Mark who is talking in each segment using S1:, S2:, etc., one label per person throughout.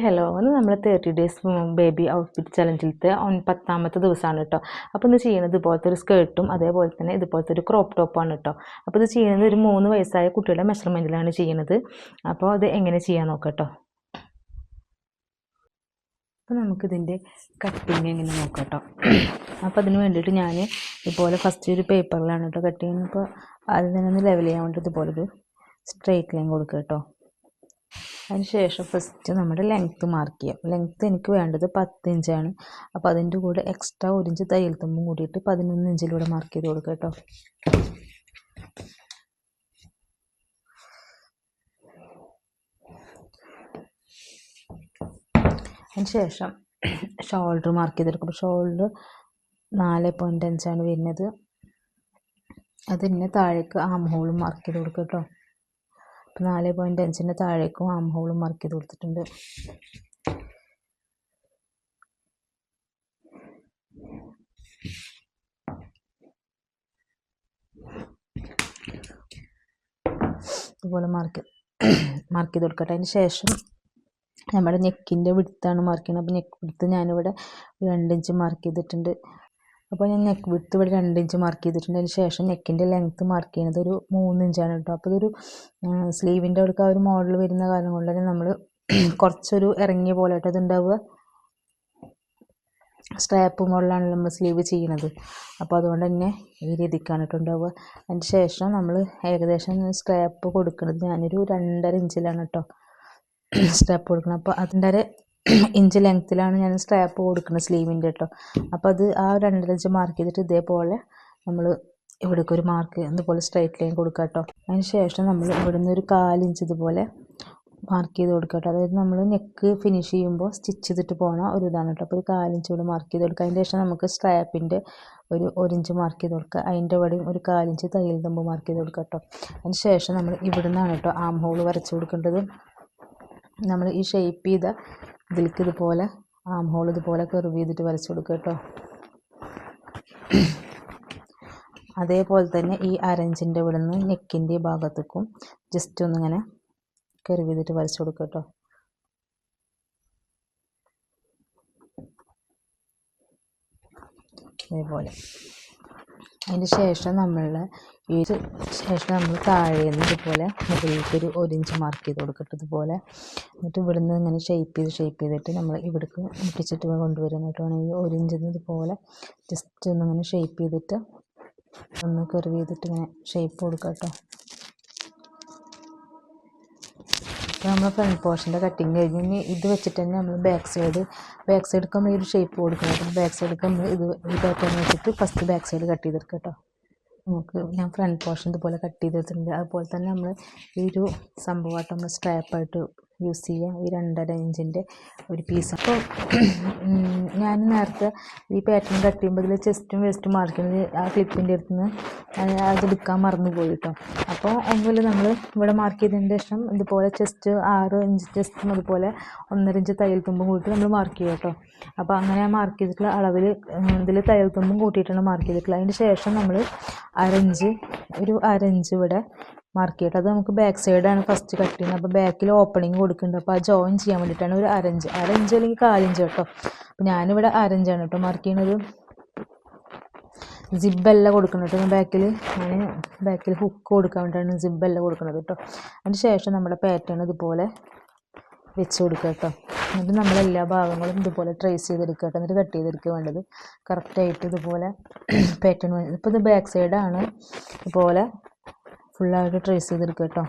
S1: Hello, ഇന്ന് നമ്മൾ 30 days baby outfit ചലഞ്ചിലത്തെ 10ാമത്തെ ദിവസമാണ് കേട്ടോ. അപ്പോൾ ഇത് ചെയ്യുന്നത് ഇതുപോലത്തെ ഒരു സ്കേർട്ടും അതേപോലെ തന്നെ ഇതുപോലത്തെ ഒരു ക്രോപ്പ് ടോപ്പാണ് കേട്ടോ. അപ്പോൾ ഇത് ചെയ്യുന്നത് ഒരു 3 വയസ്സായ കുട്ടിയുടെ മെഷർമെൻറ്റിലാണ് ചെയ്യുന്നത്. അപ്പോൾ അത് എങ്ങനെ ചെയ്യാൻ നോക്കാം കേട്ടോ. അപ്പോൾ നമുക്കിതിൻ്റെ കട്ടിങ് എങ്ങനെ നോക്കാം കേട്ടോ. അപ്പോൾ അതിന് വേണ്ടിയിട്ട് ഞാൻ ഇതുപോലെ ഫസ്റ്റ് ഒരു പേപ്പറിലാണ് കേട്ടോ കട്ട് ചെയ്യുന്നത്. അപ്പോൾ അതിൽ നിന്നൊന്ന് ലെവൽ ചെയ്യാൻ വേണ്ടിയിട്ട് ഇതുപോലെ ഒരു സ്ട്രെയിറ്റ് ലൈൻ കൊടുക്കുക കേട്ടോ. അതിനുശേഷം ഫസ്റ്റ് നമ്മുടെ ലെങ്ത്ത് മാർക്ക് ചെയ്യാം. ലെങ്ത്ത് എനിക്ക് വേണ്ടത് 10 ഇഞ്ചാണ്. അപ്പോൾ അതിൻ്റെ കൂടെ എക്സ്ട്രാ 1 ഇഞ്ച് തയ്യൽ തുമ്പും കൂടിയിട്ട് 11 ഇഞ്ചിലൂടെ മാർക്ക് ചെയ്ത് കൊടുക്കുക കേട്ടോ. അതിനുശേഷം ഷോൾഡർ മാർക്ക് ചെയ്തെടുക്കും. അപ്പോൾ ഷോൾഡർ 4.5 വരുന്നത്. അതിന് താഴേക്ക് ആം ഹോളും മാർക്ക് ചെയ്ത് കൊടുക്കുക കേട്ടോ. അപ്പോൾ 4.5 താഴേക്കും ആം ഹോളും മാർക്ക് ചെയ്ത് കൊടുത്തിട്ടുണ്ട്. ഇതുപോലെ മാർക്ക് ചെയ്ത് കൊടുക്കട്ടെ. അതിന് ശേഷം നമ്മുടെ നെക്കിൻ്റെ വിഡ്ത്താണ് മാർക്ക് ചെയ്യുന്നത്. അപ്പോൾ നെക്ക് വിഡ്ത്ത് ഞാനിവിടെ 2 ഇഞ്ച് മാർക്ക് ചെയ്തിട്ടുണ്ട്. അപ്പോൾ ഞാൻ നെക്ക് വിഡ്ത്ത് ഇവിടെ 2 ഇഞ്ച് മാർക്ക് ചെയ്തിട്ടുണ്ട്. അതിന് ശേഷം നെക്കിൻ്റെ ലെങ്ത്ത് മാർക്ക് ചെയ്യുന്നത് ഒരു 3 ഇഞ്ചാണ് കേട്ടോ. അപ്പോൾ ഇതൊരു സ്ലീവിൻ്റെ അവിടേക്ക് ആ ഒരു മോഡൽ വരുന്ന കാരണം കൊണ്ട് തന്നെ നമ്മൾ കുറച്ചൊരു ഇറങ്ങിയ പോലെ ആയിട്ട് അതുണ്ടാവുക. സ്ട്രാപ്പ് മോഡലാണ് നമ്മൾ സ്ലീവ് ചെയ്യുന്നത്. അപ്പോൾ അതുകൊണ്ട് തന്നെ ഈ രീതിക്കാണ് കേട്ടോ ഉണ്ടാവുക. അതിന് ശേഷം നമ്മൾ ഏകദേശം സ്ട്രാപ്പ് കൊടുക്കുന്നത് ഞാനൊരു 2.5 ഇഞ്ചിലാണ് കേട്ടോ സ്ട്രാപ്പ് കൊടുക്കുന്നത്. അപ്പോൾ 2.5 ഇഞ്ച് ലെങ്ത്തിലാണ് ഞാൻ സ്ട്രാപ്പ് കൊടുക്കുന്നത് സ്ലീവിൻ്റെ കേട്ടോ. അപ്പോൾ അത് ആ 2.5 ഇഞ്ച് മാർക്ക് ചെയ്തിട്ട് ഇതേപോലെ നമ്മൾ ഇവിടേക്ക് ഒരു മാർക്ക് ഇതുപോലെ സ്ട്രൈറ്റ് ലൈൻ കൊടുക്കുക കേട്ടോ. അതിന് ശേഷം നമ്മൾ ഇവിടെ നിന്ന് ഒരു 1/4 ഇഞ്ച് ഇതുപോലെ മാർക്ക് ചെയ്ത് കൊടുക്കുക കേട്ടോ. അതായത് നമ്മൾ നെക്ക് ഫിനിഷ് ചെയ്യുമ്പോൾ സ്റ്റിച്ച് ചെയ്തിട്ട് പോകണ ഒരു ഇതാണ് കേട്ടോ. അപ്പോൾ ഒരു 1/4 ഇഞ്ച് കൂടെ മാർക്ക് ചെയ്ത് കൊടുക്കുക. അതിന് ശേഷം നമുക്ക് സ്ട്രാപ്പിൻ്റെ ഒരു 1 ഇഞ്ച് മാർക്ക് ചെയ്ത് കൊടുക്കുക. അതിൻ്റെ ഇവിടെയും ഒരു 1/4 ഇഞ്ച് തയ്യൽ തുമ്പ് മാർക്ക് ചെയ്ത് കൊടുക്കുക കേട്ടോ. അതിന് ശേഷം നമ്മൾ ഇവിടെ നിന്നാണ് കേട്ടോ ആം ഹോൾ വരച്ച് കൊടുക്കേണ്ടത്. നമ്മൾ ഈ ഷേപ്പ് ചെയ്ത ഇതിലേക്ക് ഇതുപോലെ ആം ഹോൾ ഇതുപോലെ കർവ് ചെയ്തിട്ട് വരച്ച് കൊടുക്കുക കേട്ടോ. അതേപോലെ തന്നെ ഈ 1/2 ഇഞ്ചിൻ്റെ ഇവിടെ നിന്ന് നെക്കിൻ്റെ ഭാഗത്തേക്കും ജസ്റ്റ് ഒന്നിങ്ങനെ കർവ് ചെയ്തിട്ട് വരച്ച് കൊടുക്കുക കേട്ടോ. അതേപോലെ അതിന് ശേഷം നമ്മൾ താഴെ നിന്ന് ഇതുപോലെ മുകളിലേക്ക് ഒരു 1 ഇഞ്ച് മാർക്ക് ചെയ്ത് കൊടുക്കട്ടെ ഇതുപോലെ. എന്നിട്ട് ഇവിടുന്ന് ഇങ്ങനെ ഷേപ്പ് ചെയ്തിട്ട് നമ്മൾ ഇവിടേക്ക് മുട്ടിച്ചിട്ട് കൊണ്ടുവരാനായിട്ടാണ് ഈ 1 ഇഞ്ചിൽ നിന്ന് ഇതുപോലെ ജസ്റ്റ് ഒന്നിങ്ങനെ ഷേപ്പ് ചെയ്തിട്ട് ഒന്ന് കർവ് ചെയ്തിട്ട് ഇങ്ങനെ ഷേപ്പ് കൊടുക്കുക കേട്ടോ. അപ്പോൾ നമ്മൾ ഫ്രണ്ട് പോർഷൻ്റെ കട്ടിങ് കഴിഞ്ഞ് ഇനി ഇത് വെച്ചിട്ട് തന്നെ നമ്മൾ ബാക്ക് സൈഡ് നമ്മൾ ഈ ഒരു ഷേപ്പ് കൊടുക്കണം. ബാക്ക് സൈഡ് നമ്മൾ ഈ പാറ്റേൺ വെച്ചിട്ട് ഫസ്റ്റ് ബാക്ക് സൈഡ് കട്ട് ചെയ്തെടുക്കുക കേട്ടോ. ഞാൻ ഫ്രണ്ട് പോർഷൻ ഇതുപോലെ കട്ട് ചെയ്തെടുത്തിട്ടുണ്ട്. അതുപോലെ തന്നെ നമ്മൾ ഈ ഒരു സംഭവമായിട്ട് നമ്മൾ സ്ട്രാപ്പായിട്ട് യൂസ് ചെയ്യാം. ഈ 2.5 ഇഞ്ചിൻ്റെ ഒരു പീസ്. അപ്പോൾ ഞാൻ നേരത്തെ ഈ പാറ്റേൺ കട്ട് ചെയ്യുമ്പോൾ ഇതിൽ ചെസ്റ്റും വേസ്റ്റും മാർക്ക് ചെയ്യുന്നത് ആ ക്ലിപ്പിൻ്റെ അടുത്ത് നിന്ന് അതെടുക്കാൻ മറന്നു പോയി കേട്ടോ. അപ്പോൾ ഒന്നുമില്ല, നമ്മൾ ഇവിടെ മാർക്ക് ചെയ്തതിന് ശേഷം ഇതുപോലെ ചെസ്റ്റ് 6 ഇഞ്ച് ചെസ്റ്റും അതുപോലെ 1.5 ഇഞ്ച് തയ്യൽ തുമ്പും കൂട്ടി നമ്മൾ മാർക്ക് ചെയ്യുക കേട്ടോ. അപ്പോൾ അങ്ങനെ മാർക്ക് ചെയ്തിട്ടുള്ള അളവിൽ ഇതിൽ തയ്യൽ തുമ്പും കൂട്ടിയിട്ടാണ് മാർക്ക് ചെയ്തിട്ടുള്ളത്. അതിന് ശേഷം നമ്മൾ 1/2 ഇഞ്ച് ഇവിടെ മാർക്ക് ചെയ്തിട്ട് അത് നമുക്ക് ബാക്ക് സൈഡാണ് ഫസ്റ്റ് കട്ട് ചെയ്യുന്നത്. അപ്പോൾ ബാക്കിൽ ഓപ്പണിങ് കൊടുക്കുന്നുണ്ട്. അപ്പോൾ ആ ജോയിൻ ചെയ്യാൻ വേണ്ടിയിട്ടാണ് ഒരു 1/2 ഇഞ്ച് അല്ലെങ്കിൽ 1/4 ഇഞ്ച് കേട്ടോ. അപ്പോൾ ഞാനിവിടെ 1/2 ഇഞ്ചാണ് കേട്ടോ മാർക്ക് ചെയ്യുന്നത്. ജിബല്ല കൊടുക്കുന്നത് കേട്ടോ. ബാക്കിൽ ഹുക്ക് കൊടുക്കാൻ വേണ്ടിയിട്ടാണ് ജിബല്ല കൊടുക്കുന്നത് കേട്ടോ. അതിന് ശേഷം നമ്മുടെ പാറ്റേൺ ഇതുപോലെ വെച്ച് കൊടുക്കുക കേട്ടോ. എന്നിട്ട് നമ്മളെല്ലാ ഭാഗങ്ങളും ഇതുപോലെ ട്രേസ് ചെയ്തെടുക്കുക കേട്ടോ. എന്നിട്ട് കട്ട് ചെയ്തെടുക്കുക വേണ്ടത് കറക്റ്റായിട്ട് ഇതുപോലെ പാറ്റേൺ. ഇപ്പോൾ ഇത് ബാക്ക് സൈഡാണ്. ഇതുപോലെ ഫുള്ളായിട്ട് ട്രേസ് ചെയ്തെടുക്കുക കേട്ടോ.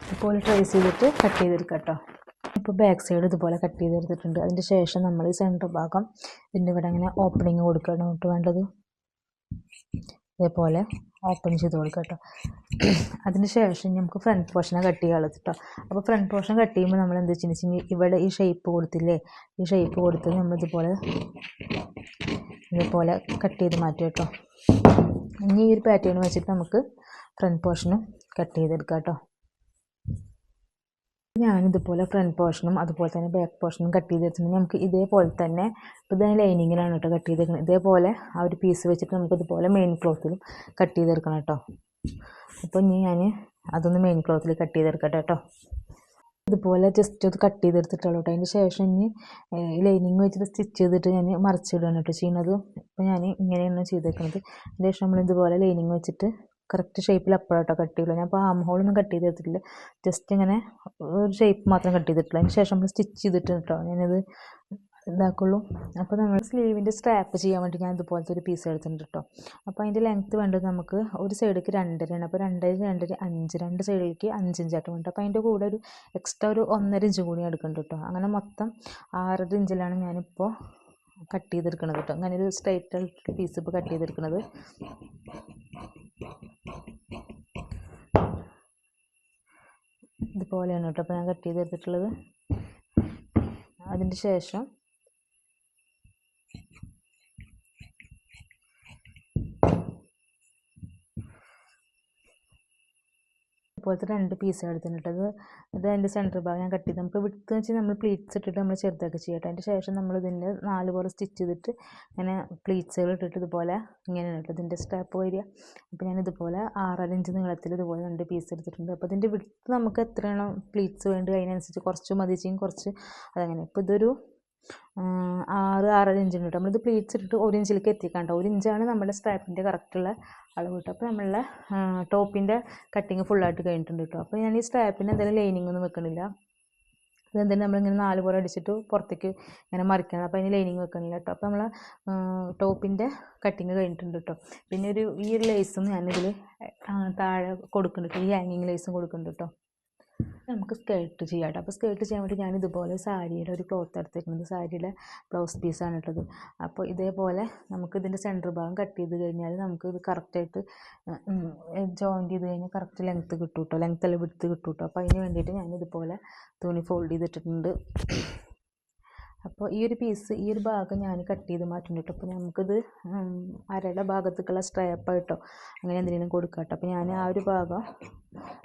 S1: ഇതുപോലെ ട്രേസ് ചെയ്തിട്ട് കട്ട് ചെയ്തെടുക്കുക കേട്ടോ. ഇപ്പോൾ ബാക്ക് സൈഡ് ഇതുപോലെ കട്ട് ചെയ്തെടുത്തിട്ടുണ്ട്. അതിൻ്റെ ശേഷം നമ്മൾ ഈ സെൻറ്റർ ഭാഗം ഇതിൻ്റെ ഇവിടെ അങ്ങനെ ഓപ്പണിങ് കൊടുക്കണം കേട്ടോ വേണ്ടത്. ഇതേപോലെ ഓപ്പൺ ചെയ്ത് കൊടുക്കുക കേട്ടോ. അതിന് ശേഷം നമുക്ക് ഫ്രണ്ട് പോർഷനെ കട്ട് ചെയ്യാനുള്ളത് കേട്ടോ. അപ്പോൾ ഫ്രണ്ട് പോർഷൻ കട്ട് ചെയ്യുമ്പോൾ നമ്മൾ എന്താ വെച്ചിട്ടുണ്ടെങ്കിൽ ഇവിടെ ഈ ഷേപ്പ് കൊടുത്തില്ലേ, ഈ ഷേപ്പ് കൊടുത്ത് നമ്മൾ ഇതുപോലെ കട്ട് ചെയ്ത് മാറ്റുക കേട്ടോ. ഇനി ഈ ഒരു പാറ്റേൺ വെച്ചിട്ട് നമുക്ക് ഫ്രണ്ട് പോർഷനും കട്ട് ചെയ്തെടുക്കാം കേട്ടോ. ഞാനിതുപോലെ ഫ്രണ്ട് പോർഷനും അതുപോലെ തന്നെ ബാക്ക് പോർഷനും കട്ട് ചെയ്തെടുത്തിട്ടുണ്ടെങ്കിൽ നമുക്ക് ഇതേപോലെ തന്നെ ഇപ്പോൾ ഇത് ലൈനിങ്ങിലാണ് കേട്ടോ കട്ട് ചെയ്തെടുക്കുന്നത്. ഇതേപോലെ ആ ഒരു പീസ് വെച്ചിട്ട് നമുക്ക് ഇതുപോലെ മെയിൻ ക്ലോത്തിലും കട്ട് ചെയ്തെടുക്കണം കേട്ടോ. അപ്പോൾ ഇനി ഞാൻ അതൊന്ന് മെയിൻ ക്ലോത്തിൽ കട്ട് ചെയ്തെടുക്കട്ടെ കേട്ടോ. ഇതുപോലെ ജസ്റ്റ് അത് കട്ട് ചെയ്തെടുത്തിട്ടുള്ളൂ കേട്ടോ. അതിന് ശേഷം ഇനി ലൈനിങ് വെച്ചിട്ട് സ്റ്റിച്ച് ചെയ്തിട്ട് ഞാൻ മറിച്ചിടുകയാണ് കേട്ടോ ചെയ്യുന്നത്. അപ്പോൾ ഞാൻ ഇങ്ങനെയാണ് ചെയ്തേക്കുന്നത്. അതിന് ശേഷം നമ്മൾ ഇതുപോലെ ലൈനിങ് വെച്ചിട്ട് കറക്റ്റ് ഷേപ്പിൽ അപ്പോഴാട്ടോ കട്ട് ചെയ്യുള്ളൂ. ഞാൻ അപ്പോൾ ആം ഹോളൊന്നും കട്ട് ചെയ്തെടുത്തിട്ടില്ല, ജസ്റ്റ് ഇങ്ങനെ ഒരു ഷേപ്പ് മാത്രം കട്ട് ചെയ്തിട്ടുള്ളൂ. അതിന് ശേഷം നമ്മൾ സ്റ്റിച്ച് ചെയ്തിട്ട് കേട്ടോ ഞാനത് ഇതാക്കുള്ളൂ. അപ്പോൾ നമ്മൾ സ്ലീവിൻ്റെ സ്ട്രാപ്പ് ചെയ്യാൻ വേണ്ടി ഞാൻ ഇതുപോലത്തെ ഒരു പീസ് എടുത്തിട്ടുണ്ട് കേട്ടോ. അപ്പോൾ അതിൻ്റെ ലെങ്ത്ത് വേണ്ടത് നമുക്ക് ഒരു സൈഡിലേക്ക് 2.5 അപ്പോൾ 2.5 5 രണ്ട് സൈഡിലേക്ക് 5 ഇഞ്ചായിട്ട് വേണ്ട. അപ്പോൾ അതിൻ്റെ കൂടെ ഒരു എക്സ്ട്രാ ഒരു 1.5 ഇഞ്ച് കൂടി എടുക്കുന്നുണ്ട് കേട്ടോ. അങ്ങനെ മൊത്തം 6.5 ഇഞ്ചിലാണ് ഞാനിപ്പോൾ കട്ട് ചെയ്തെടുക്കുന്നത് കേട്ടോ. അങ്ങനെ ഒരു സ്ട്രൈറ്റ് ആയിട്ട് പീസ് ഇപ്പോൾ കട്ട് ചെയ്തെടുക്കുന്നത്. ഇതുപോലെയാണ് കേട്ടോ അപ്പോൾ ഞാൻ കട്ട് ചെയ്തെടുത്തിട്ടുള്ളത്. അതിൻ്റെ ശേഷം ഇതുപോലത്തെ 2 പീസ് എടുത്തിട്ട് ഇത് അതിൻ്റെ സെൻറ്റർ ഭാഗം ഞാൻ കട്ട് ചെയ്ത് നമുക്ക് വിട്ട് വെച്ച് നമ്മൾ പ്ലീറ്റ്സ് ഇട്ടിട്ട് നമ്മൾ ചെറുതാക്കി ചെയ്യട്ടെ. അതിൻ്റെ ശേഷം നമ്മൾ ഇതിൻ്റെ 4 പോലെ സ്റ്റിച്ച് ചെയ്തിട്ട് ഇങ്ങനെ പ്ലീറ്റ്സുകൾ ഇട്ടിട്ട് ഇതുപോലെ ഇങ്ങനെയാണ് കേട്ടോ ഇതിൻ്റെ സ്ട്രാപ്പ് വരിക. അപ്പോൾ ഞാൻ ഇതുപോലെ 6.5 ഇഞ്ച് നീളത്തിൽ ഇതുപോലെ 2 പീസ് എടുത്തിട്ടുണ്ട്. അപ്പോൾ ഇതിൻ്റെ വിട്ട് നമുക്ക് എത്രയാണോ പ്ലീറ്റ്സ് വേണ്ടത് അതിനനുസരിച്ച് കുറച്ച് മതിച്ചെങ്കിൽ കുറച്ച് അതങ്ങനെ. ഇപ്പോൾ ഇതൊരു 6.5 ഇഞ്ച് ഉണ്ട്. നമ്മളിത് പ്ലീറ്റ്സ് ഇട്ടിട്ട് 1 ഇഞ്ചിലേക്ക് എത്തിക്കാൻ കേട്ടോ. 1 ഇഞ്ചാണ് നമ്മുടെ സ്ട്രാപ്പിൻ്റെ കറക്റ്റുള്ള അളവ് കിട്ടും. അപ്പോൾ നമ്മളുടെ ടോപ്പിൻ്റെ കട്ടിങ് ഫുള്ളായിട്ട് കഴിഞ്ഞിട്ടുണ്ട് കേട്ടോ. അപ്പോൾ ഞാൻ ഈ സ്ട്രാപ്പിന് എന്തെങ്കിലും ലൈനിങ് ഒന്നും വെക്കണില്ല. അതെന്തായാലും നമ്മളിങ്ങനെ 4 പോലെ അടിച്ചിട്ട് പുറത്തേക്ക് ഇങ്ങനെ മറിക്കണം. അപ്പോൾ അതിന് ലൈനിങ് വെക്കണില്ല കേട്ടോ. അപ്പോൾ നമ്മൾ ടോപ്പിൻ്റെ കട്ടിങ് കഴിഞ്ഞിട്ടുണ്ട് കേട്ടോ. പിന്നെ ഈ ഒരു ലേസും ഞാനിതിൽ താഴെ കൊടുക്കുന്നുണ്ട്, ഈ ഹാങ്ങിങ് ലേസും കൊടുക്കുന്നുണ്ട് കേട്ടോ. നമുക്ക് സ്കേർട്ട് ചെയ്യാം കേട്ടോ. അപ്പോൾ സ്കേർട്ട് ചെയ്യാൻ വേണ്ടി ഞാൻ ഇതുപോലെ സാരിയുടെ ഒരു ക്ലോത്ത് എടുത്തിരിക്കുന്നത്, സാരിയുടെ ബ്ലൗസ് പീസാണ് ഇട്ടത്. അപ്പോൾ ഇതേപോലെ നമുക്ക് ഇതിൻ്റെ സെൻറ്റർ ഭാഗം കട്ട് ചെയ്ത് കഴിഞ്ഞാൽ നമുക്ക് ഇത് കറക്റ്റായിട്ട് ജോയിൻറ്റ് ചെയ്ത് കഴിഞ്ഞാൽ കറക്റ്റ് ലെങ്ത്ത് കിട്ടും കേട്ടോ, ലെങ്ത്തെല്ലാം വിടുത്ത് കിട്ടും കേട്ടോ. അപ്പോൾ അതിന് വേണ്ടിയിട്ട് ഞാൻ ഇതുപോലെ തുണി ഫോൾഡ് ചെയ്തിട്ടിട്ടുണ്ട്. അപ്പോൾ ഈ ഒരു പീസ് ഈ ഒരു ഭാഗം ഞാൻ കട്ട് ചെയ്ത് മാറ്റുന്നുണ്ട് കേട്ടോ. അപ്പോൾ നമുക്കിത് അരയുടെ ഭാഗത്തേക്കുള്ള സ്ട്രാപ്പായിട്ടോ അങ്ങനെ എന്തെങ്കിലും കൊടുക്കാം കേട്ടോ. അപ്പോൾ ഞാൻ ആ ഒരു ഭാഗം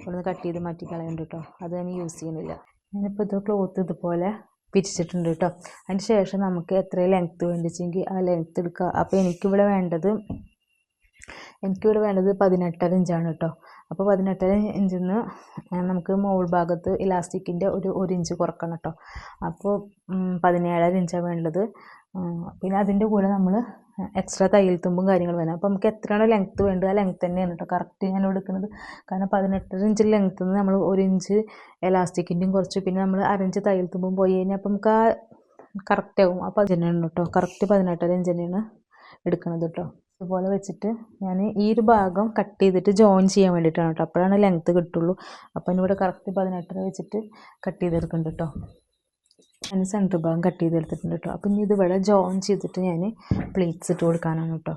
S1: ഒന്ന് കട്ട് ചെയ്ത് മാറ്റി കളയുന്നുണ്ട് കേട്ടോ. അത് ഞാൻ യൂസ് ചെയ്യുന്നില്ല. ഞാനിപ്പോൾ ഇത് ക്ലോത്ത് ഇതുപോലെ പിരിച്ചിട്ടുണ്ട് കേട്ടോ. അതിന് ശേഷം നമുക്ക് എത്ര ലെങ്ത്ത് വേണ്ടിച്ചെങ്കിൽ ആ ലെങ്ത്ത് എടുക്കുക. അപ്പോൾ എനിക്കിവിടെ വേണ്ടത് 18.5 ഇഞ്ചാണ് കേട്ടോ. അപ്പോൾ 18 ഇഞ്ചിൽ നിന്ന് നമുക്ക് മോൾ ഭാഗത്ത് ഇലാസ്റ്റിക്കിൻ്റെ ഒരു ഇഞ്ച് കുറക്കണം കേട്ടോ. അപ്പോൾ 17.5 ഇഞ്ചാണ് വേണ്ടത്. പിന്നെ അതിൻ്റെ കൂടെ നമ്മൾ എക്സ്ട്രാ തയ്യൽ തുമ്പും കാര്യങ്ങളും വേണം. അപ്പോൾ നമുക്ക് എത്രയാണോ ലെങ്ത്ത് വേണ്ടത് ആ ലെങ്ത്ത് തന്നെയാണ് കേട്ടോ കറക്റ്റ് ഞാൻ എടുക്കുന്നത്. കാരണം 18 ഇഞ്ച് ലെങ്ത്ത് നിന്ന് നമ്മൾ 1 ഇഞ്ച് എലാസ്റ്റിക്കിൻ്റെയും കുറച്ച് പിന്നെ നമ്മൾ 1/2 ഇഞ്ച് തയ്യൽ തുമ്പും പോയി കഴിഞ്ഞാൽ അപ്പം നമുക്ക് ആ കറക്റ്റ് ആവും. അപ്പോൾ അത് തന്നെയാണ് കേട്ടോ കറക്റ്റ് 18.5 ഇഞ്ച് തന്നെയാണ് എടുക്കുന്നത് കേട്ടോ. ഇതുപോലെ വെച്ചിട്ട് ഞാൻ ഈ ഒരു ഭാഗം കട്ട് ചെയ്തിട്ട് ജോയിൻ ചെയ്യാൻ വേണ്ടിയിട്ടാണ് കേട്ടോ. അപ്പോഴാണ് ലെങ്ത്ത് കിട്ടുള്ളൂ. അപ്പോൾ ഇവിടെ കറക്റ്റ് 18 വെച്ചിട്ട് കട്ട് ചെയ്തെടുക്കുന്നുണ്ട് കേട്ടോ. ഞാൻ സെൻറ്റർ ഭാഗം കട്ട് ചെയ്തെടുത്തിട്ടുണ്ട് കേട്ടോ. അപ്പം ഇനി ഇതിവിടെ ജോയിൻ ചെയ്തിട്ട് ഞാൻ പ്ലീറ്റ്സ് ഇട്ട് കൊടുക്കാനാണ് കേട്ടോ.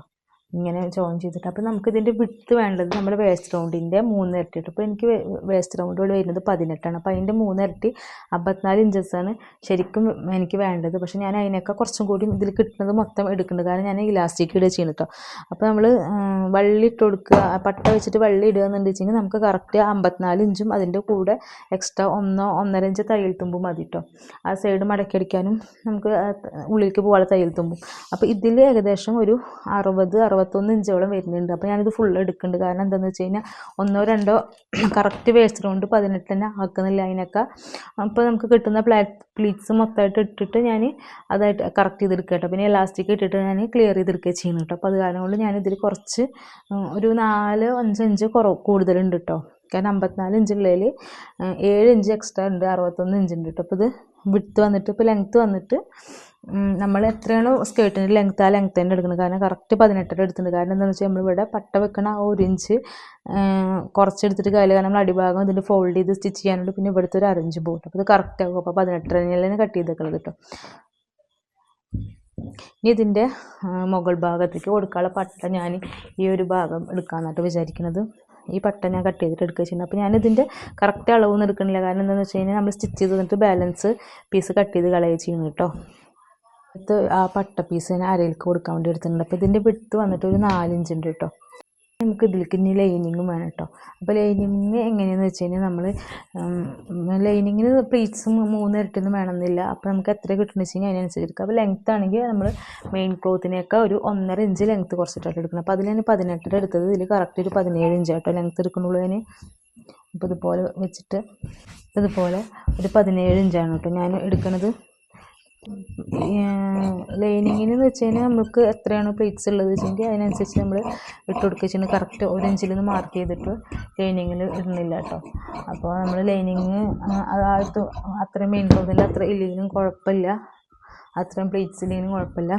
S1: ഇങ്ങനെ ജോയിൻ ചെയ്തിട്ട് അപ്പോൾ നമുക്ക് ഇതിൻ്റെ വിഡ്ത്ത് വേണ്ടത് നമ്മുടെ വേസ്റ്റ് റൗണ്ടിൻ്റെ 3 ഇരട്ടി കേട്ടോ. അപ്പോൾ എനിക്ക് വേസ്റ്റ് റൗണ്ട് ഇവിടെ വരുന്നത് 18ആണ്. അപ്പോൾ അതിൻ്റെ 3 ഇരട്ടി 54 ഇഞ്ചസാണ് ശരിക്കും എനിക്ക് വേണ്ടത്. പക്ഷേ ഞാൻ അതിനൊക്കെ കുറച്ചും കൂടി ഇതിൽ കിട്ടുന്നത് മൊത്തം എടുക്കുന്നുണ്ട്. കാരണം ഞാൻ ഇലാസ്റ്റിക് ഇടുക ചെയ്യുന്നു കേട്ടോ. അപ്പോൾ നമ്മൾ വള്ളി ഇട്ട് കൊടുക്കുക, പട്ട വെച്ചിട്ട് വള്ളി ഇടുക എന്നുണ്ടെങ്കിൽ നമുക്ക് കറക്റ്റ് 54 ഇഞ്ചും അതിൻ്റെ കൂടെ എക്സ്ട്രാ 1-1.5 ഇഞ്ച് തയ്യൽ തുമ്പും മതി കേട്ടോ. ആ സൈഡ് മടക്കിയടിക്കാനും നമുക്ക് ഉള്ളിലേക്ക് പോകാനുള്ള തയ്യൽ തുമ്പും. അപ്പോൾ ഇതിൽ ഏകദേശം ഒരു 60-61 ഇഞ്ചോളം വരുന്നുണ്ട്. അപ്പോൾ ഞാനിത് ഫുള്ള് എടുക്കുന്നുണ്ട്. കാരണം എന്താണെന്ന് വെച്ച് കഴിഞ്ഞാൽ 1-2 കറക്റ്റ് വേസ്റ്റ് റൗണ്ട് 18 തന്നെ ആക്കുന്നില്ല അതിനൊക്കെ. അപ്പോൾ നമുക്ക് കിട്ടുന്ന പ്ലീറ്റ്സ് മൊത്തമായിട്ട് ഇട്ടിട്ട് ഞാൻ അതായിട്ട് കറക്റ്റ് ചെയ്തെടുക്കുക കേട്ടോ. പിന്നെ എലാസ്റ്റിക് ഇട്ടിട്ട് ഞാൻ ക്ലിയർ ചെയ്തെടുക്കുക ചെയ്യുന്നു കേട്ടോ. അപ്പോൾ അത് കാരണം കൊണ്ട് ഞാനിതിൽ കുറച്ച് ഒരു 4-5 ഇഞ്ച് കൂടുതലുണ്ട് കേട്ടോ. കാരണം 54 ഇഞ്ചുള്ളതിൽ 7 ഇഞ്ച് എക്സ്ട്രാ ഉണ്ട്, 61 ഇഞ്ച് ഉണ്ട് കേട്ടോ. അപ്പോൾ ഇത് വിഡ്ത്ത് വന്നിട്ട് ഇപ്പോൾ ലെങ്ത്ത് വന്നിട്ട് നമ്മൾ എത്രയാണോ സ്കേർട്ടിൻ്റെ ലെങ്ത്ത് ആ ലെങ്ത്ത് തന്നെ എടുക്കുന്നത്. കാരണം കറക്റ്റ് 18 എടുത്തിട്ടുണ്ട്. കാരണം എന്താണെന്ന് വെച്ചാൽ നമ്മളിവിടെ പട്ട വെക്കണ ആ 1 ഇഞ്ച് കുറച്ചെടുത്തിട്ട് കാര്യമില്ല. കാരണം നമ്മൾ അടിഭാഗം ഇതിൻ്റെ ഫോൾഡ് ചെയ്ത് സ്റ്റിച്ച് ചെയ്യാനുണ്ട്. പിന്നെ ഇവിടുത്തെ ഒരു 1/2 ഇഞ്ച് പോയിട്ട് അപ്പോൾ ഇത് കറക്റ്റ് ആകും. അപ്പോൾ 18 കട്ട് ചെയ്തേക്കുന്നത് കേട്ടോ. ഇനി ഇതിൻ്റെ മുകൾ ഭാഗത്തേക്ക് കൊടുക്കാനുള്ള പട്ട ഞാൻ ഈ ഒരു ഭാഗം എടുക്കാമെന്നായിട്ട് വിചാരിക്കുന്നത്. ഈ പട്ട ഞാൻ കട്ട് ചെയ്തിട്ട് എടുക്കുക ചെയ്യുന്നത്. അപ്പോൾ ഞാനിതിൻ്റെ കറക്റ്റ് അളവൊന്നും എടുക്കണില്ല. കാരണം എന്താണെന്ന് വെച്ച് കഴിഞ്ഞാൽ നമ്മൾ സ്റ്റിച്ച് ചെയ്ത് തന്നിട്ട് ബാലൻസ് പീസ് കട്ട് ചെയ്ത് കളയുക ചെയ്യുന്നു കേട്ടോ. ആ പട്ട പീസ് ഞാൻ അരയിലേക്ക് കൊടുക്കാൻ വേണ്ടി എടുത്തിട്ടുണ്ട്. അപ്പോൾ ഇതിൻ്റെ വിഡ്ത്ത് വന്നിട്ട് ഒരു 4 ഇഞ്ച് ഉണ്ട് കേട്ടോ. നമുക്ക് ഇതിലേക്ക് ഇനി ലൈനിങ്ങും വേണം കേട്ടോ. അപ്പോൾ ലൈനിങ് എങ്ങനെയാണെന്ന് വെച്ച് കഴിഞ്ഞാൽ നമ്മൾ ലൈനിങ്ങിന് പ്ലീറ്റ്സും 3 ഇരട്ടിയൊന്നും വേണമെന്നില്ല. അപ്പോൾ നമുക്ക് എത്ര കിട്ടുന്നത് വെച്ച് കഴിഞ്ഞാൽ അതിനനുസരിച്ച് എടുക്കുക. അപ്പോൾ ലെങ്ത്ത് ആണെങ്കിൽ നമ്മൾ മെയിൻ ക്ലോത്തിനേക്കാൾ ഒരു 1.5 ഇഞ്ച് ലെങ്ത്ത് കുറച്ചിട്ടായിട്ട് എടുക്കണം. അപ്പോൾ അതിൽ ഞാൻ 18 എടുത്തത്. ഇതിൽ കറക്റ്റ് ഒരു 17 ഇഞ്ച് കേട്ടോ ലെങ്ത്ത് എടുക്കുന്നുള്ളൂ ഞാൻ. അപ്പോൾ ഇതുപോലെ വെച്ചിട്ട് ഇതുപോലെ ഒരു 17 ഇഞ്ചാണ് കേട്ടോ ഞാൻ എടുക്കുന്നത്. ലൈനിങ്ങിന് എന്ന് വെച്ച് കഴിഞ്ഞാൽ നമുക്ക് എത്രയാണോ പ്ലീറ്റ്സ് ഉള്ളത് വെച്ചെങ്കിൽ അതിനനുസരിച്ച് നമ്മൾ ഇട്ട് കൊടുക്കുക. കറക്റ്റ് 1 ഇഞ്ചിൽ നിന്ന് മാർക്ക് ചെയ്തിട്ട് ലൈനിങ്ങിൽ ഇടുന്നില്ല കേട്ടോ. അപ്പോൾ നമ്മൾ ലൈനിങ് അതായത് അത്രയും മെയിൻ ക്ലോത്തിൽ അത്ര ഇല്ലെങ്കിലും കുഴപ്പമില്ല, അത്രയും പ്ലീറ്റ്സ് ഇല്ലെങ്കിലും കുഴപ്പമില്ല.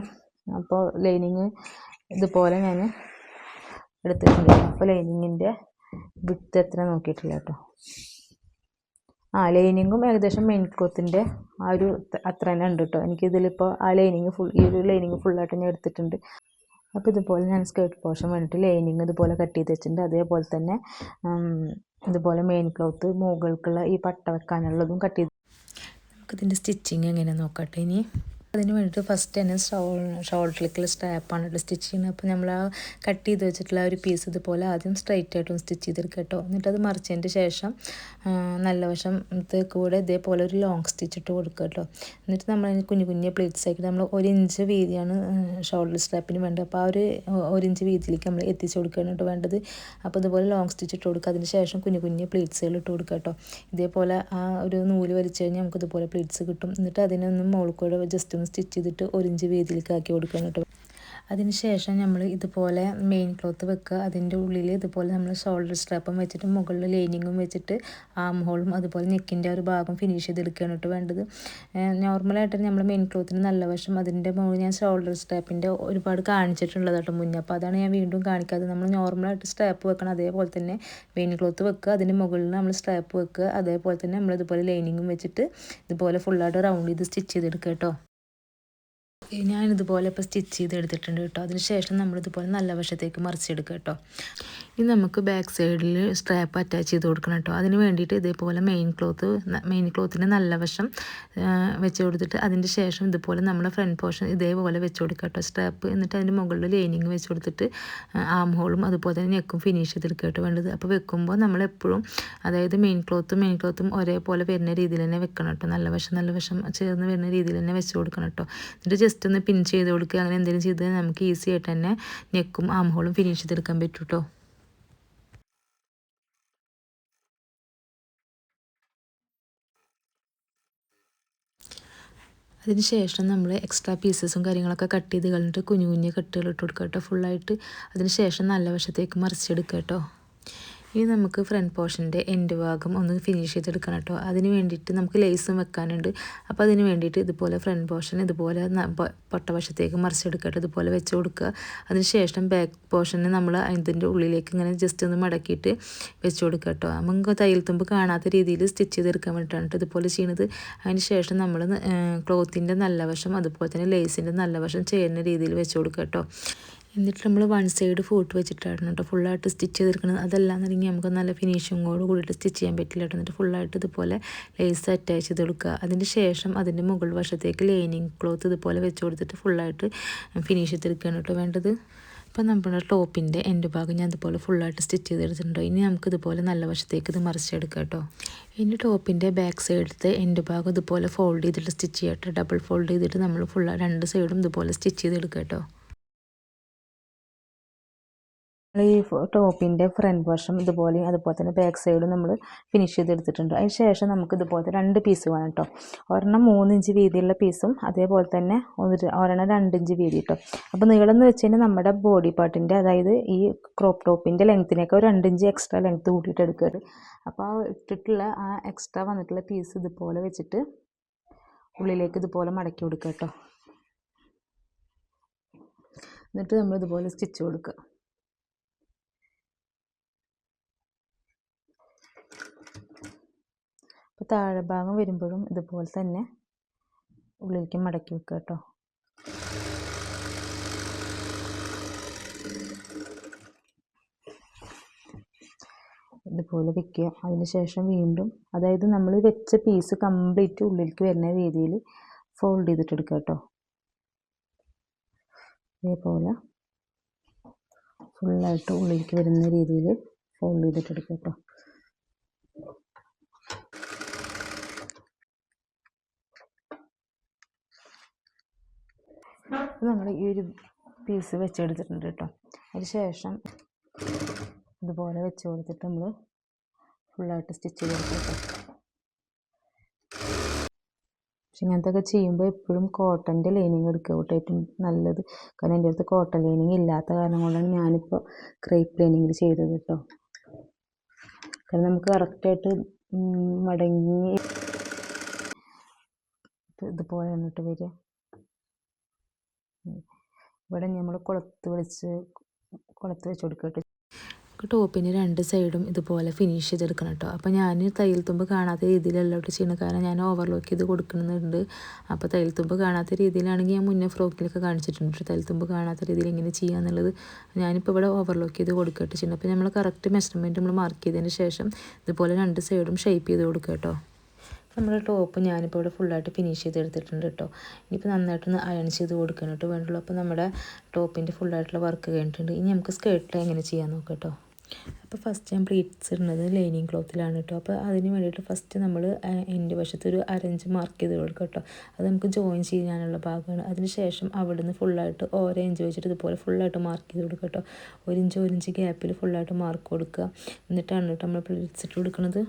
S1: അപ്പോൾ ലൈനിങ് ഇതുപോലെ ഞാൻ എടുത്തിട്ടുണ്ട്. അപ്പോൾ ലൈനിങ്ങിൻ്റെ വിഡ്ത്ത് എത്ര നോക്കിയിട്ടില്ല കേട്ടോ. ലൈനിങ്ങും ഏകദേശം മെയിൻ ക്ലോത്തിൻ്റെ ആ ഒരു അത്ര തന്നെ ഉണ്ട് കേട്ടോ. എനിക്കിതിലിപ്പോൾ ഈ ഒരു ലൈനിങ് ഫുള്ളായിട്ട് ഞാൻ എടുത്തിട്ടുണ്ട്. അപ്പോൾ ഇതുപോലെ ഞാൻ സ്കേർട്ട് പോർഷൻ വേണ്ടിയിട്ട് ലൈനിങ് ഇതുപോലെ കട്ട് ചെയ്ത് വെച്ചിട്ടുണ്ട്. അതേപോലെ തന്നെ ഇതുപോലെ മെയിൻ ക്ലോത്ത് മുകൾക്കുള്ള ഈ പട്ട വെക്കാനുള്ളതും കട്ട് ചെയ്ത്. നമുക്കിതിൻ്റെ സ്റ്റിച്ചിങ് എങ്ങനെയാണെന്ന് നോക്കട്ടെ ഇനി. അതിന് വേണ്ടിയിട്ട് ഫസ്റ്റ് തന്നെ ഷോൾഡറിലേക്കുള്ള സ്ട്രാപ്പാണ് സ്റ്റിച്ച് ചെയ്യുന്നത്. അപ്പോൾ നമ്മൾ ആ കട്ട് ചെയ്ത് വെച്ചിട്ടുള്ള ഒരു പീസ് ഇതുപോലെ ആദ്യം സ്ട്രൈറ്റ് ആയിട്ടൊന്ന് സ്റ്റിച്ച് ചെയ്തെടുക്കുക കേട്ടോ. എന്നിട്ടത് മറിച്ചതിൻ്റെ ശേഷം നല്ല വശത്ത് കൂടെ ഇതേപോലെ ഒരു ലോങ് സ്റ്റിച്ച് ഇട്ട് കൊടുക്കുക കേട്ടോ. എന്നിട്ട് നമ്മൾ അതിന് കുഞ്ഞു കുഞ്ഞു പ്ലേറ്റ്സ് ആക്കി നമ്മൾ 1 ഇഞ്ച് വീതിയാണ് ഷോൾഡർ സ്ട്രാപ്പിന് വേണ്ടത്. അപ്പോൾ ആ ഒരു 1 ഇഞ്ച് വീതിയിലേക്ക് നമ്മൾ എത്തിച്ച് കൊടുക്കുകയാണ് കേട്ടോ വേണ്ടത്. അപ്പോൾ ഇതുപോലെ ലോങ് സ്റ്റിച്ച് ഇട്ട് കൊടുക്കുക. അതിന് ശേഷം കുഞ്ഞു കുഞ്ഞു പ്ലേറ്റ്സുകൾ ഇട്ട് കൊടുക്കുക കേട്ടോ. ഇതേപോലെ ആ ഒരു നൂല് വലിച്ചു കഴിഞ്ഞാൽ നമുക്ക് ഇതുപോലെ പ്ലേറ്റ്സ് കിട്ടും. എന്നിട്ട് അതിനൊന്നും മുകൾക്കൂടെ ജസ്റ്റ് സ്റ്റിച്ച് ചെയ്തിട്ട് 1 ഇഞ്ച് വീതിയിലേക്ക് ആക്കി കൊടുക്കണം കേട്ടോ. അതിന് ശേഷം നമ്മൾ ഇതുപോലെ മെയിൻ ക്ലോത്ത് വെക്കുക. അതിൻ്റെ ഉള്ളിൽ ഇതുപോലെ നമ്മൾ ഷോൾഡർ സ്ട്രാപ്പും വെച്ചിട്ട് മുകളിൽ ലൈനിങ്ങും വെച്ചിട്ട് ആം ഹോളും അതുപോലെ നെക്കിൻ്റെ ഒരു ഭാഗം ഫിനിഷ് ചെയ്തെടുക്കുകയാണ് കേട്ടോ വേണ്ടത്. നോർമലായിട്ട് നമ്മൾ മെയിൻ ക്ലോത്തിന് നല്ല വശം അതിൻ്റെ മുകളിൽ ഞാൻ ഷോൾഡർ സ്ട്രാപ്പിൻ്റെ ഒരുപാട് കാണിച്ചിട്ടുള്ളത് കേട്ടോ മുന്നേ. അപ്പോൾ അതാണ് ഞാൻ വീണ്ടും കാണിക്കാതെ. നമ്മൾ നോർമലായിട്ട് സ്ട്രാപ്പ് വെക്കണം, അതേപോലെ തന്നെ മെയിൻ ക്ലോത്ത് വെക്കുക, അതിൻ്റെ മുകളിൽ നമ്മൾ സ്ട്രാപ്പ് വെക്കുക, അതേപോലെ തന്നെ നമ്മൾ ഇതുപോലെ ലൈനിങ്ങും വെച്ചിട്ട് ഇതുപോലെ ഫുള്ളായിട്ട് റൗണ്ട് ചെയ്ത് സ്റ്റിച്ച് ചെയ്തെടുക്കുക കേട്ടോ. ഞാനിതുപോലെ ഇപ്പോൾ സ്റ്റിച്ച് ചെയ്ത് എടുത്തിട്ടുണ്ട് കേട്ടോ. അതിന് ശേഷം നമ്മളിതുപോലെ നല്ല വശത്തേക്ക് മറിച്ചെടുക്കുക കേട്ടോ. ഇനി നമുക്ക് ബാക്ക് സൈഡിൽ സ്ട്രാപ്പ് അറ്റാച്ച് ചെയ്ത് കൊടുക്കണം കേട്ടോ. അതിന് വേണ്ടിയിട്ട് ഇതേപോലെ മെയിൻ ക്ലോത്തിൻ്റെ നല്ല വശം വെച്ച് കൊടുത്തിട്ട് അതിൻ്റെ ശേഷം ഇതുപോലെ നമ്മുടെ ഫ്രണ്ട് പോർഷൻ ഇതേപോലെ വെച്ച് കൊടുക്കുക കേട്ടോ സ്ട്രാപ്പ്. എന്നിട്ട് അതിൻ്റെ മുകളിൽ ലൈനിങ് വെച്ച് കൊടുത്തിട്ട് ആം ഹോളും അതുപോലെ തന്നെ നെക്കും ഫിനിഷ് ചെയ്തെടുക്കുക കേട്ടോ വേണ്ടത്. അപ്പോൾ വെക്കുമ്പോൾ നമ്മളെപ്പോഴും അതായത് മെയിൻ ക്ലോത്തും ഒരേപോലെ വരുന്ന രീതിയിൽ തന്നെ വെക്കണം കേട്ടോ. നല്ല വശം ചേർന്ന് വരുന്ന രീതിയിൽ തന്നെ വെച്ച് കൊടുക്കണം കേട്ടോ. എന്നിട്ട് ജസ്റ്റ് ഒന്ന് പിൻ ചെയ്ത് കൊടുക്കുക. അങ്ങനെ എന്തെങ്കിലും ചെയ്താൽ നമുക്ക് ഈസി ആയിട്ട് തന്നെ നെക്കും ആം ഹോളും ഫിനിഷ് ചെയ്തെടുക്കാൻ പറ്റും കേട്ടോ. അതിന് ശേഷം നമ്മൾ എക്സ്ട്രാ പീസസും കാര്യങ്ങളൊക്കെ കട്ട് ചെയ്ത് കളഞ്ഞിട്ട് കുഞ്ഞു കുഞ്ഞു കട്ടുകൾ ഇട്ട് കൊടുക്കുക കേട്ടോ ഫുള്ളായിട്ട്. അതിന് ശേഷം നല്ല വശത്തേക്ക് മറിച്ചെടുക്കുക കേട്ടോ. ഇനി നമുക്ക് ഫ്രണ്ട് പോർഷൻ്റെ എൻഡ് ഭാഗം ഒന്ന് ഫിനിഷ് ചെയ്തെടുക്കണം കേട്ടോ. അതിന് വേണ്ടിയിട്ട് നമുക്ക് ലേസും വെക്കാനുണ്ട്. അപ്പോൾ അതിന് വേണ്ടിയിട്ട് ഇതുപോലെ ഫ്രണ്ട് പോർഷൻ ഇതുപോലെ പൊട്ടവശത്തേക്ക് മറിച്ചെടുക്കട്ടെ ഇതുപോലെ വെച്ച് കൊടുക്കുക. അതിന് ശേഷം ബാക്ക് പോർഷന് നമ്മൾ അതിൻ്റെ ഉള്ളിലേക്ക് ഇങ്ങനെ ജസ്റ്റ് ഒന്ന് മടക്കിയിട്ട് വെച്ച് കൊടുക്കുക കേട്ടോ. നമുക്ക് തയ്യൽ തുമ്പ് കാണാത്ത രീതിയിൽ സ്റ്റിച്ച് ചെയ്തെടുക്കാൻ വേണ്ടിയിട്ടാണ് ഇതുപോലെ ചെയ്യുന്നത്. അതിന് ശേഷം നമ്മൾ ക്ലോത്തിൻ്റെ നല്ല വശം അതുപോലെ തന്നെ ലേസിൻ്റെ നല്ല വശം ചേരുന്ന രീതിയിൽ വെച്ച് കൊടുക്കുക കേട്ടോ. എന്നിട്ട് നമ്മൾ 1 സൈഡ് ഫൂട്ട് വെച്ചിട്ടാണ് കേട്ടോ ഫുള്ളായിട്ട് സ്റ്റിച്ച് ചെയ്തെടുക്കുന്നത്. അതല്ലാന്നുണ്ടെങ്കിൽ നമുക്ക് നല്ല ഫിനിഷിങ്ങോട് കൂടിയിട്ട് സ്റ്റിച്ച് ചെയ്യാൻ പറ്റില്ല കേട്ടോ. എന്നിട്ട് ഫുള്ളായിട്ട് ഇതുപോലെ ലേസ് അറ്റാച്ച് ചെയ്ത് കൊടുക്കുക. അതിന് ശേഷം അതിൻ്റെ മുകൾ വശത്തേക്ക് ലൈനിങ് ക്ലോത്ത് ഇതുപോലെ വെച്ച് കൊടുത്തിട്ട് ഫുള്ളായിട്ട് ഫിനിഷ് ചെയ്തെടുക്കുകയാണ് കേട്ടോ വേണ്ടത്. അപ്പോൾ നമ്മുടെ ടോപ്പിൻ്റെ എൻഡ് ഭാഗം ഞാൻ ഇതുപോലെ ഫുള്ളായിട്ട് സ്റ്റിച്ച് ചെയ്തെടുത്തിട്ടുണ്ടോ. ഇനി നമുക്ക് ഇതുപോലെ നല്ല വശത്തേക്ക് ഇത് മറിച്ചെടുക്കാം കേട്ടോ. ഇനി ടോപ്പിൻ്റെ ബാക്ക് സൈഡത്തെ എൻഡ് ഭാഗം ഇതുപോലെ ഫോൾഡ് ചെയ്തിട്ട് സ്റ്റിച്ച് ചെയ്യട്ടെ. ഡബിൾ ഫോൾഡ് ചെയ്തിട്ട് നമ്മൾ ഫുള്ളായിട്ട് 2 സൈഡും ഇതുപോലെ സ്റ്റിച്ച് ചെയ്തെടുക്കുക കേട്ടോ. ഈ ടോപ്പിൻ്റെ ഫ്രണ്ട് വശം ഇതുപോലെ അതുപോലെ തന്നെ ബാക്ക് സൈഡും നമ്മൾ ഫിനിഷ് ചെയ്തെടുത്തിട്ടുണ്ട്. അതിന് ശേഷം നമുക്ക് ഇതുപോലത്തെ 2 പീസ് വേണം കേട്ടോ. ഒരെണ്ണം 3 ഇഞ്ച് വീതിയുള്ള പീസും അതേപോലെ തന്നെ ഒരെണ്ണം 2 ഇഞ്ച് വീതി കേട്ടോ. അപ്പോൾ നീളം എന്ന് വെച്ച് കഴിഞ്ഞാൽ നമ്മുടെ ബോഡി പാർട്ടിൻ്റെ അതായത് ഈ ക്രോപ്പ് ടോപ്പിൻ്റെ ലെങ്ത്തിനൊക്കെ ഒരു 2 ഇഞ്ച് എക്സ്ട്രാ ലെങ്ത്ത് കൂട്ടിയിട്ട് എടുക്കുക. അപ്പോൾ ആ ഇട്ടിട്ടുള്ള ആ എക്സ്ട്രാ വന്നിട്ടുള്ള പീസ് ഇതുപോലെ വെച്ചിട്ട് ഉള്ളിലേക്ക് ഇതുപോലെ മടക്കി കൊടുക്കുക കേട്ടോ. എന്നിട്ട് നമ്മൾ ഇതുപോലെ സ്റ്റിച്ച് കൊടുക്കുക. അപ്പോൾ താഴെ ഭാഗം വരുമ്പോഴും ഇതുപോലെ തന്നെ ഉള്ളിലേക്ക് മടക്കി വെക്കുക കേട്ടോ. ഇതുപോലെ വെക്കുക. അതിന് ശേഷം വീണ്ടും അതായത് നമ്മൾ വെച്ച പീസ് കംപ്ലീറ്റ് ഉള്ളിലേക്ക് വരുന്ന രീതിയിൽ ഫോൾഡ് ചെയ്തിട്ട് എടുക്കുക കേട്ടോ. ഇതേപോലെ ഫുള്ളായിട്ട് ഉള്ളിലേക്ക് വരുന്ന രീതിയിൽ ഫോൾഡ് ചെയ്തിട്ടെടുക്കുക കേട്ടോ. നമ്മൾ ഈ ഒരു പീസ് വെച്ചെടുത്തിട്ടുണ്ട് കേട്ടോ. അതിന് ശേഷം ഇതുപോലെ വെച്ച് കൊടുത്തിട്ട് നമ്മൾ ഫുള്ളായിട്ട് സ്റ്റിച്ച് ചെയ്തെടുക്കുക കേട്ടോ. പക്ഷെ ഇങ്ങനത്തെയൊക്കെ ചെയ്യുമ്പോൾ എപ്പോഴും കോട്ടൻ്റെ ലൈനിങ് എടുക്കുക കേട്ടോ, ഏറ്റവും നല്ലത്. കാരണം എൻ്റെ അടുത്ത് കോട്ടൺ ലൈനിങ് ഇല്ലാത്ത കാരണം കൊണ്ടാണ് ഞാനിപ്പോൾ ക്രേപ്പ് ലൈനിങ്ങിൽ ചെയ്തത് കേട്ടോ. കാരണം നമുക്ക് കറക്റ്റായിട്ട് മടങ്ങി ഇതുപോലെയാണ് കേട്ടോ വരിക. ഇവിടെ നമ്മൾ കുളത്ത് വെച്ച് കൊടുക്കുക കേട്ടോ. ടോപ്പിന് രണ്ട് സൈഡും ഇതുപോലെ ഫിനിഷ് ചെയ്തെടുക്കണം കേട്ടോ. അപ്പോൾ ഞാൻ തയ്യൽ തുമ്പ് കാണാത്ത രീതിയിലല്ല കേട്ടോ ചെയ്യണം, കാരണം ഞാൻ ഓവർലോക്ക് ചെയ്ത് കൊടുക്കുന്നുണ്ട്. അപ്പോൾ തയ്യൽ തുമ്പ് കാണാത്ത രീതിയിലാണെങ്കിൽ ഞാൻ മുന്നേ ഫ്രോക്കിലൊക്കെ കാണിച്ചിട്ടുണ്ട് തയ്യൽ തുമ്പ് കാണാത്ത രീതിയിൽ എങ്ങനെ ചെയ്യാന്നുള്ളത്. ഞാനിപ്പോൾ ഇവിടെ ഓവർലോക്ക് ചെയ്ത് കൊടുക്കട്ടെ ചെയ്യുന്നത്. അപ്പോൾ നമ്മൾ കറക്റ്റ് മെഷർമെൻറ്റ് നമ്മൾ മാർക്ക് ചെയ്തതിന് ശേഷം ഇതുപോലെ രണ്ട് സൈഡും ഷേപ്പ് ചെയ്ത് കൊടുക്കുക കേട്ടോ. നമ്മുടെ ടോപ്പ് ഞാനിപ്പോൾ ഇവിടെ ഫുള്ളായിട്ട് ഫിനിഷ് ചെയ്തെടുത്തിട്ടുണ്ട് കേട്ടോ. ഇനിയിപ്പോൾ നന്നായിട്ടൊന്ന് അയൺ ചെയ്ത് കൊടുക്കണം കേട്ടോ വേണ്ടുള്ളൂ. അപ്പോൾ നമ്മുടെ ടോപ്പിൻ്റെ ഫുള്ളായിട്ടുള്ള വർക്ക് കഴിഞ്ഞിട്ടുണ്ട്. ഇനി നമുക്ക് സ്കേർട്ടിൽ എങ്ങനെ ചെയ്യാൻ നോക്കാം കേട്ടോ. അപ്പോൾ ഫസ്റ്റ് ഞാൻ പ്ലീറ്റ്സ് ഇടുന്നത് ലൈനിങ് ക്ലോത്തിലാണ് കേട്ടോ. അപ്പോൾ അതിന് വേണ്ടിയിട്ട് ഫസ്റ്റ് നമ്മൾ എൻ്റെ വശത്ത് ഒരു അരഞ്ച് മാർക്ക് ചെയ്ത് കൊടുക്കുക കേട്ടോ. അത് നമുക്ക് ജോയിൻ ചെയ്യാനുള്ള ഭാഗമാണ്. അതിന് ശേഷം അവിടെ നിന്ന് ഫുള്ളായിട്ട് ഓരോ ഇഞ്ച് വെച്ചിട്ട് ഇതുപോലെ ഫുള്ളായിട്ട് മാർക്ക് ചെയ്ത് കൊടുക്കുക കേട്ടോ. ഒരു ഇഞ്ച് ഗ്യാപ്പിൽ ഫുള്ളായിട്ട് മാർക്ക് കൊടുക്കുക. എന്നിട്ടാണ് കേട്ടോ നമ്മൾ പ്ലീറ്റ്സ് ഇട്ട് കൊടുക്കുന്നത്.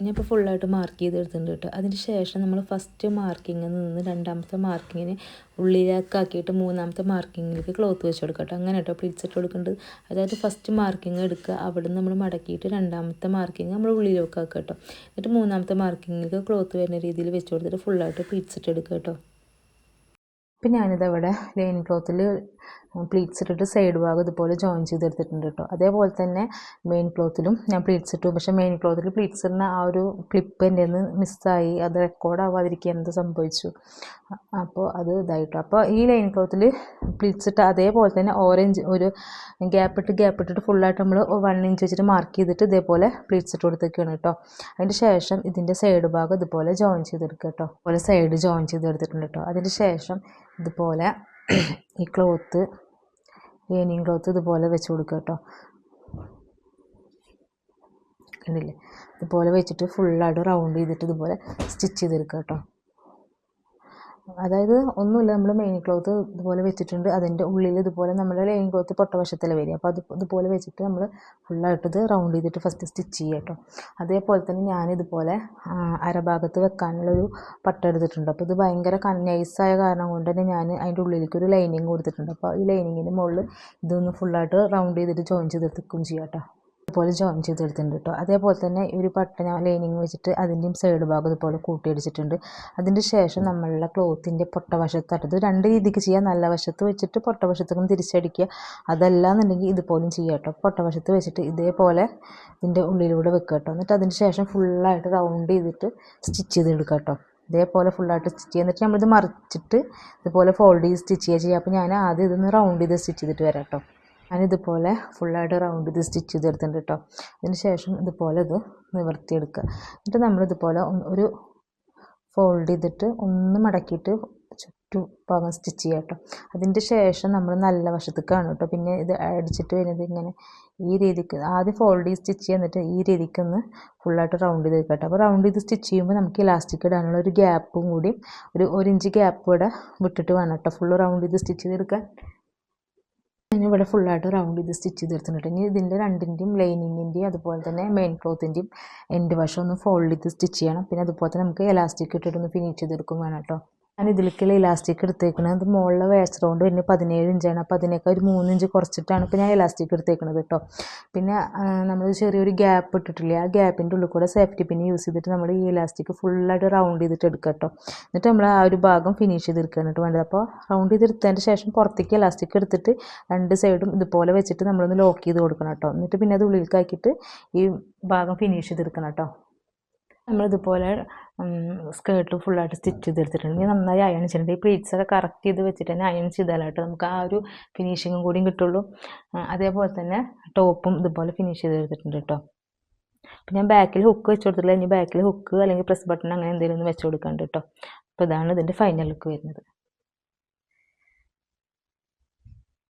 S1: ഞാനിപ്പോൾ ഫുള്ളായിട്ട് മാർക്ക് ചെയ്തെടുത്തിട്ടുണ്ട് കേട്ടോ. അതിന് ശേഷം നമ്മൾ ഫസ്റ്റ് മാർക്കിങ്ങിൽ നിന്ന് രണ്ടാമത്തെ മാർക്കിങ്ങിന് ഉള്ളിലേക്കാക്കിയിട്ട് മൂന്നാമത്തെ മാർക്കിങ്ങിലേക്ക് ക്ലോത്ത് വെച്ച് കൊടുക്കുക കേട്ടോ. അങ്ങനെ കേട്ടോ പ്ലീറ്റ്സ് ഇട്ട് കൊടുക്കേണ്ടത്. അതായത് ഫസ്റ്റ് മാർക്കിങ് എടുക്കുക, അവിടെ നിന്ന് നമ്മൾ മടക്കിയിട്ട് രണ്ടാമത്തെ മാർക്കിങ് നമ്മൾ ഉള്ളിലേക്ക് ആക്കുക കേട്ടോ. എന്നിട്ട് മൂന്നാമത്തെ മാർക്കിങ്ങിലേക്ക് ക്ലോത്ത് വരുന്ന രീതിയിൽ വെച്ച് കൊടുത്തിട്ട് ഫുള്ളായിട്ട് പ്ലീറ്റ്സ് ഇട്ട് എടുക്കുക കേട്ടോ. ഇപ്പം ഞാനിതവിടെ ലൈനിങ് ക്ലോത്തിൽ പ്ലീറ്റ്സ് ഇട്ടിട്ട് സൈഡ് ഭാഗം ഇതുപോലെ ജോയിൻ ചെയ്തെടുത്തിട്ടുണ്ട് കേട്ടോ. അതേപോലെ തന്നെ മെയിൻ ക്ലോത്തിലും ഞാൻ പ്ലീറ്റ്സ് ഇട്ടു. പക്ഷേ മെയിൻ ക്ലോത്തിൽ പ്ലീറ്റ്സ് ഇടുന്ന ആ ഒരു ക്ലിപ്പ് എൻ്റെ നിന്ന് മിസ്സായി, അത് റെക്കോർഡ് ആവാതിരിക്കാൻ എന്ത് സംഭവിച്ചു, അപ്പോൾ അത് ഇതായിട്ടു. അപ്പോൾ ഈ ലൈൻ ക്ലോത്തിൽ പ്ലീറ്റ്സ് ഇട്ട് അതേപോലെ തന്നെ ഓറഞ്ച് ഒരു ഗ്യാപ്പ് ഇട്ടിട്ട് ഫുള്ളായിട്ട് നമ്മൾ 1 ഇഞ്ച് വെച്ചിട്ട് മാർക്ക് ചെയ്തിട്ട് ഇതേപോലെ പ്ലീറ്റ്സ് ഇട്ട് കൊടുത്തേക്കാണ് കേട്ടോ. അതിൻ്റെ ശേഷം ഇതിൻ്റെ സൈഡ് ഭാഗം ഇതുപോലെ ജോയിൻ ചെയ്തെടുക്കുക കേട്ടോ. അതുപോലെ സൈഡ് ജോയിൻ ചെയ്തെടുത്തിട്ടുണ്ട് കേട്ടോ. അതിൻ്റെ ശേഷം ഇതുപോലെ ഈ ക്ലോത്ത് ലൈനിങ് ക്ലോത്ത് ഇതുപോലെ വെച്ച് കൊടുക്കുക കേട്ടോ. കണ്ടില്ലേ, ഇതുപോലെ വെച്ചിട്ട് ഫുള്ളായിട്ട് റൗണ്ട് ചെയ്തിട്ട് ഇതുപോലെ സ്റ്റിച്ച് ചെയ്തെടുക്കുക കേട്ടോ. അതായത് ഒന്നുമില്ല, നമ്മൾ മെയിൻ ക്ലോത്ത് ഇതുപോലെ വെച്ചിട്ടുണ്ട്, അതിൻ്റെ ഉള്ളിൽ ഇതുപോലെ നമ്മുടെ ലൈൻ ക്ലോത്ത് പൊട്ടവശത്തിൽ വരിക. അപ്പോൾ ഇതുപോലെ വെച്ചിട്ട് നമ്മൾ ഫുള്ളായിട്ട് ഇത് റൗണ്ട് ചെയ്തിട്ട് ഫസ്റ്റ് സ്റ്റിച്ച് ചെയ്യുക കേട്ടോ. അതേപോലെ തന്നെ ഞാനിതുപോലെ അരഭാഗത്ത് വെക്കാനുള്ളൊരു പട്ട എടുത്തിട്ടുണ്ട്. അപ്പോൾ ഇത് ഭയങ്കര നൈസായ കാരണം കൊണ്ട് തന്നെ ഞാൻ അതിൻ്റെ ഉള്ളിലേക്ക് ഒരു ലൈനിങ് കൊടുത്തിട്ടുണ്ട്. അപ്പോൾ ഈ ലൈനിങ്ങിൻ്റെ മുകളിൽ ഇതൊന്ന് ഫുള്ളായിട്ട് റൗണ്ട് ചെയ്തിട്ട് ജോയിൻ ചെയ്തെടുക്കും ചെയ്യാം കേട്ടോ. ഇതുപോലെ ജോയിൻ ചെയ്തെടുത്തിട്ടുണ്ട് കേട്ടോ. അതേപോലെ തന്നെ ഈ ഒരു പട്ട ഞാൻ ലൈനിങ് വെച്ചിട്ട് അതിൻ്റെയും സൈഡ് ഭാഗം ഇതുപോലെ കൂട്ടിയടിച്ചിട്ടുണ്ട്. അതിൻ്റെ ശേഷം നമ്മളുടെ ക്ലോത്തിൻ്റെ പൊട്ടവശത്തായിട്ട് ഇത് രണ്ട് രീതിക്ക് ചെയ്യാം. നല്ല വശത്ത് വെച്ചിട്ട് പൊട്ടവശത്തേക്കും തിരിച്ചടിക്കുക, അതല്ലാന്നുണ്ടെങ്കിൽ ഇതുപോലും ചെയ്യാം കേട്ടോ. പൊട്ടവശത്ത് വെച്ചിട്ട് ഇതേപോലെ ഇതിൻ്റെ ഉള്ളിലൂടെ വെക്കുക കേട്ടോ. എന്നിട്ട് അതിന് ശേഷം ഫുള്ളായിട്ട് റൗണ്ട് ചെയ്തിട്ട് സ്റ്റിച്ച് ചെയ്തെടുക്കുക കേട്ടോ. ഇതേപോലെ ഫുള്ളായിട്ട് സ്റ്റിച്ച് ചെയ്യുക. എന്നിട്ട് നമ്മളിത് മറിച്ചിട്ട് ഇതുപോലെ ഫോൾഡ് ചെയ്ത് സ്റ്റിച്ച് ചെയ്യുക. അപ്പോൾ ഞാൻ ആദ്യം ഇതൊന്ന് റൗണ്ട് ചെയ്ത് സ്റ്റിച്ച് ചെയ്തിട്ട് വരാം കേട്ടോ. ഞാനിതുപോലെ ഫുള്ളായിട്ട് റൗണ്ട് ചെയ്ത് സ്റ്റിച്ച് ചെയ്തെടുത്തിട്ടുണ്ട് കേട്ടോ. അതിന് ശേഷം ഇതുപോലെ ഇത് നിവർത്തിയെടുക്കുക. എന്നിട്ട് നമ്മളിതുപോലെ ഒരു ഫോൾഡ് ചെയ്തിട്ട് ഒന്ന് മടക്കിയിട്ട് ചുറ്റുഭാഗം സ്റ്റിച്ച് ചെയ്യുക കേട്ടോ. അതിൻ്റെ ശേഷം നമ്മൾ നല്ല വശത്തേക്കാണ് കേട്ടോ പിന്നെ ഇത് അടിച്ചിട്ട് വരുന്നത്. ഇങ്ങനെ ഈ രീതിക്ക് ആദ്യം ഫോൾഡ് ചെയ്ത് സ്റ്റിച്ച് ചെയ്യുക, എന്നിട്ട് ഈ രീതിക്ക് ഒന്ന് ഫുള്ളായിട്ട് റൗണ്ട് ചെയ്ത് വെക്കുക കേട്ടോ. അപ്പോൾ റൗണ്ട് ചെയ്ത് സ്റ്റിച്ച് ചെയ്യുമ്പോൾ നമുക്ക് ഇലാസ്റ്റിക് ഇടാനുള്ള ഒരു ഗ്യാപ്പും കൂടി ഒരു ഇഞ്ച് ഗ്യാപ്പ് ഇവിടെ വിട്ടിട്ട് വേണം കേട്ടോ ഫുള്ള് റൗണ്ട് ചെയ്ത് സ്റ്റിച്ച് ചെയ്തെടുക്കാൻ. ഞാനിവിടെ ഫുള്ളായിട്ട് റൗണ്ട് ചെയ്ത് സ്റ്റിച്ച് ചെയ്തെടുത്തിട്ടുണ്ട്. ഇനി ഇതിൻ്റെ രണ്ടിൻ്റെയും ലൈനിങ്ങിൻ്റെയും അതുപോലെ തന്നെ മെയിൻ ക്ലോത്തിൻ്റെയും എൻഡ് വശം ഒന്ന് ഫോൾഡ് ചെയ്ത് സ്റ്റിച്ച് ചെയ്യണം. പിന്നെ അതുപോലെ തന്നെ നമുക്ക് എലാസ്റ്റിക് ഇട്ടിട്ടൊന്ന് ഫിനിഷ് ചെയ്തെടുക്കും വേണം കേട്ടോ. ഞാൻ ഇതിലേക്കുള്ള ഇലാസ്റ്റിക് എടുത്തേക്കുന്നത് അത് മുകളിലെ വേസ്റ്റ് റൗണ്ട് പിന്നെ 17 ഇഞ്ചാണ്. അപ്പോൾ അതിനേക്കാൾ ഒരു 3 ഇഞ്ച് കുറച്ചിട്ടാണ് ഇപ്പോൾ ഞാൻ ഇലാസ്റ്റിക് എടുത്തേക്കുന്നത് കേട്ടോ. പിന്നെ നമ്മൾ ചെറിയൊരു ഗ്യാപ്പ് ഇട്ടിട്ടില്ലേ, ആ ഗ്യാപ്പിൻ്റെ ഉള്ളിൽ കൂടെ സേഫ്റ്റി പിൻ യൂസ് ചെയ്തിട്ട് നമ്മൾ ഈ ഇലാസ്റ്റിക് ഫുള്ളായിട്ട് റൗണ്ട് ചെയ്തിട്ട് എടുക്കുക കേട്ടോ. എന്നിട്ട് നമ്മൾ ആ ഒരു ഭാഗം ഫിനിഷ് ചെയ്തെടുക്കാനായിട്ട് വേണ്ടത്. അപ്പോൾ റൗണ്ട് ചെയ്തെടുത്തതിൻ്റെ ശേഷം പുറത്തേക്ക് ഇലാസ്റ്റിക് എടുത്തിട്ട് രണ്ട് സൈഡും ഇതുപോലെ വെച്ചിട്ട് നമ്മളൊന്ന് ലോക്ക് ചെയ്ത് കൊടുക്കണം കേട്ടോ. എന്നിട്ട് പിന്നെ അത് ഉള്ളിലേക്കാക്കിയിട്ട് ഈ ഭാഗം ഫിനിഷ് ചെയ്തെടുക്കണം കേട്ടോ. നമ്മളിതുപോലെ സ്കേർട്ട് ഫുള്ളായിട്ട് സ്റ്റിച്ച് ചെയ്തെടുത്തിട്ടുണ്ട്. ഇനി നന്നായി അയൺ ചെയ്തിട്ടുണ്ട്. ഈ പ്ലീറ്റ്സൊക്കെ കറക്റ്റ് ചെയ്ത് വെച്ചിട്ട് തന്നെ അയൺ ചെയ്താലായിട്ട് നമുക്ക് ആ ഒരു ഫിനിഷിങ്ങും കൂടിയും കിട്ടുള്ളൂ. അതേപോലെ തന്നെ ടോപ്പും ഇതുപോലെ ഫിനിഷ് ചെയ്തെടുത്തിട്ടുണ്ട് കേട്ടോ. അപ്പം ഞാൻ ബാക്കിൽ ഹുക്ക് വെച്ച് കൊടുത്തിട്ടില്ല. ഇനി ബാക്കിൽ ഹുക്ക് അല്ലെങ്കിൽ പ്രസ് ബട്ടൺ അങ്ങനെ എന്തെങ്കിലും ഒന്ന് വെച്ച് കൊടുക്കാണ്ട് കേട്ടോ. അപ്പോൾ ഇതാണ് ഇതിൻ്റെ ഫൈനൽ ലുക്ക് വരുന്നത്.